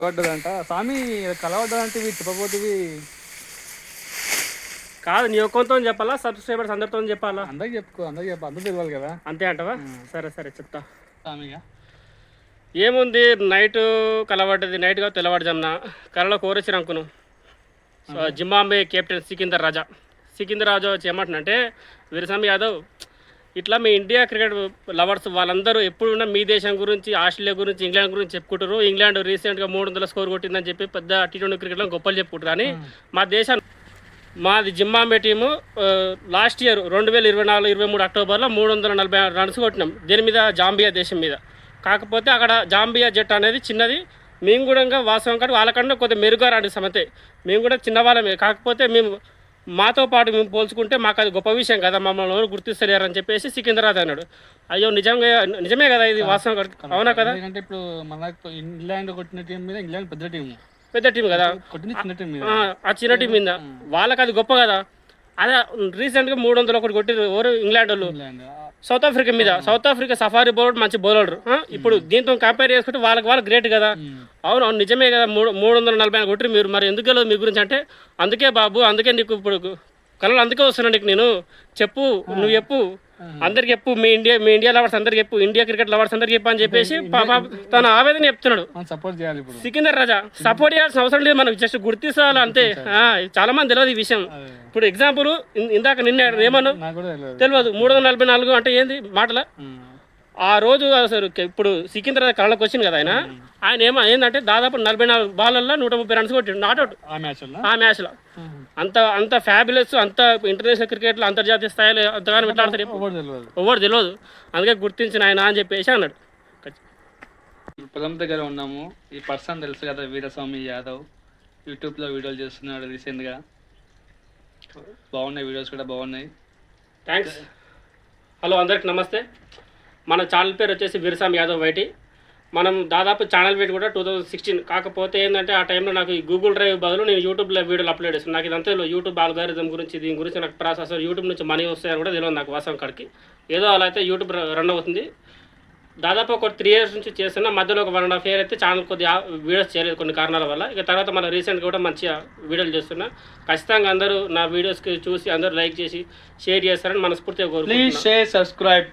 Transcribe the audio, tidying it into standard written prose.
పడ్డదంట స్వామి కలవడ్డదంటే ఇవి చెప్పబోతువి కాదు, నీ ఒక్కంతో చెప్పాలా సబ్స్క్రైబర్స్ అందరితో చెప్పాలా? అందరికి చెప్పుకో, అందరికి చెప్పు, అందరూ తెలియాలి కదా. అంతే అంటవా? సరే సరే చెప్తా. స్వామిగా ఏముంది, నైట్ కలవడ్డది, నైట్గా తెల్లవారుజామున కళలో కోరేసి అనుకున్నాం. జింబాబే కెప్టెన్ సికిందర్ రాజా వచ్చి ఏమంటున్నంటే, వీరస్వామి యాదవ్ ఇట్లా మీ ఇండియా క్రికెట్ లవర్స్ వాళ్ళందరూ ఎప్పుడున్నా మీ దేశం గురించి, ఆస్ట్రేలియా గురించి, ఇంగ్లాండ్ గురించి చెప్పుకుంటారు. ఇంగ్లాండ్ రీసెంట్గా 300 స్కోర్ కొట్టిందని చెప్పి పెద్ద T20 క్రికెట్లో గొప్పలు చెప్పుకుంటారు. కానీ మా దేశం, మాది జింబాబే టీము లాస్ట్ ఇయర్ 2024-23 అక్టోబర్లో 346 రన్స్ కొట్టినాం. దీని మీద జాంబియా దేశం మీద. కాకపోతే అక్కడ జాంబియా జట్టు అనేది చిన్నది. మేము కూడా వాస్తవం కాదు, వాళ్ళకన్నా కొద్దిగా మెరుగ్గా రాండి సమతే. మేము కూడా చిన్నవాళ్ళమే. కాకపోతే మేము మాతో పాటు మేము పోల్చుకుంటే మాకు అది గొప్ప విషయం కదా, మమ్మల్ని గుర్తిస్తలేరు అని చెప్పేసి సికింద్రాబాద్ అన్నాడు. అయ్యో నిజమే కదా, ఇది వాస్తవం అవునా కదా? ఎందుకంటే ఇప్పుడు మన ఇంగ్లాండ్ కొట్టిన టీం మీద ఇంగ్లాండ్ పెద్ద టీం కదా, చిన్న టీం మీద ఆ చిన్న టీం మీద వాళ్ళకి అది గొప్ప కదా. అదే రీసెంట్గా 301 కొట్టిరు ఎవరు, ఇంగ్లాండ్ వాళ్ళు సౌత్ ఆఫ్రికా మీద. సౌత్ ఆఫ్రికా సఫారీ బౌలర్ మంచి బౌలర్. ఇప్పుడు దీంతో కంపేర్ చేసుకుంటే వాళ్ళు గ్రేట్ కదా. అవును నిజమే కదా, 340 కొట్టిరు మీరు. మరి ఎందుకు వెళ్ళదు మీ గురించి అంటే, అందుకే బాబు, అందుకే నీకు ఇప్పుడు కళలు అందుకే వస్తున్నాను నీకు నేను. చెప్పు, నువ్వు చెప్పు, అందరికి చెప్పు, మీ ఇండియా లవర్స్ అందరికి చెప్పు, ఇండియా క్రికెట్ లవర్స్ అందరికి చెప్పు అని చెప్పేసి తన ఆవేదన చెప్తున్నాడు. సపోర్ట్ చేయాలి. సికిందర్ రాజా సపోర్ట్ చేయాల్సిన అవసరం లేదు, మనకు జస్ట్ గుర్తించాలి అంతే. చాలా మంది తెలియదు ఈ విషయం. ఇప్పుడు ఎగ్జాంపుల్ ఇందాక నిన్న ఏమన్నా తెలియదు, 344 అంటే ఏంది మాటల. ఆ రోజు అసలు ఇప్పుడు సికింద్రాబాద్ కళ్ళకి వచ్చింది కదా ఆయన ఏంటంటే దాదాపు 44 బాళ్ళల్లో 130 రన్స్ కొట్టిండు, నాట్అవుట్ ఆ మ్యాచ్లో. అంత ఫ్యాబులస్, అంత ఇంటర్నేషనల్ క్రికెట్లో అంతర్జాతీయ స్థాయిలో అంతగానో మాట్లాడతారు, ఎవరు తెలియదు. అందుకే గుర్తించిన ఆయన అని చెప్పేసి అన్నాడు. పొలం దగ్గర ఉన్నాము. ఈ పర్సన్ తెలుసు కదా, వీరస్వామి యాదవ్. యూట్యూబ్లో వీడియోలు చేస్తున్నాడు రీసెంట్గా. బాగున్నాయి వీడియోస్ కూడా బాగున్నాయి. థ్యాంక్స్. హలో అందరికి నమస్తే. మన ఛానల్ పేరు వచ్చేసి వీరస్వామి యాదవ్ వైటి. మనం దాదాపు ఛానల్ పేరు కూడా 2016. కాకపోతే ఏంటంటే ఆ టైంలో నాకు ఈ గూగుల్ డ్రైవ్ బదులు నేను యూట్యూబ్లో వీడియోలు అప్లోడ్ చేస్తాను. నాకు ఇదంతా యూట్యూబ్ ఆల్గారిథం గురించి, దీని గురించి నాకు ప్రాసెస్, యూట్యూబ్ నుంచి మనీ వస్తాయని కూడా తెలియదు నాకు వాస్తవం కాడికి. ఏదో అలా అయితే యూట్యూబ్ రన్ అవుతుంది. దాదాపు ఒక 3 years నుంచి చేస్తున్నా. మధ్యలో ఒక 1.5 year అయితే ఛానల్ కొద్దిగా వీడియోస్ చేయలేదు కొన్ని కారణాల వల్ల. ఇక తర్వాత మన రీసెంట్గా కూడా మంచిగా వీడియోలు చేస్తున్నా. ఖచ్చితంగా అందరూ నా వీడియోస్కి చూసి అందరూ లైక్ చేసి షేర్ చేస్తారని మనస్ఫూర్తిగా కోరుకుంటున్నాను. Please share, subscribe.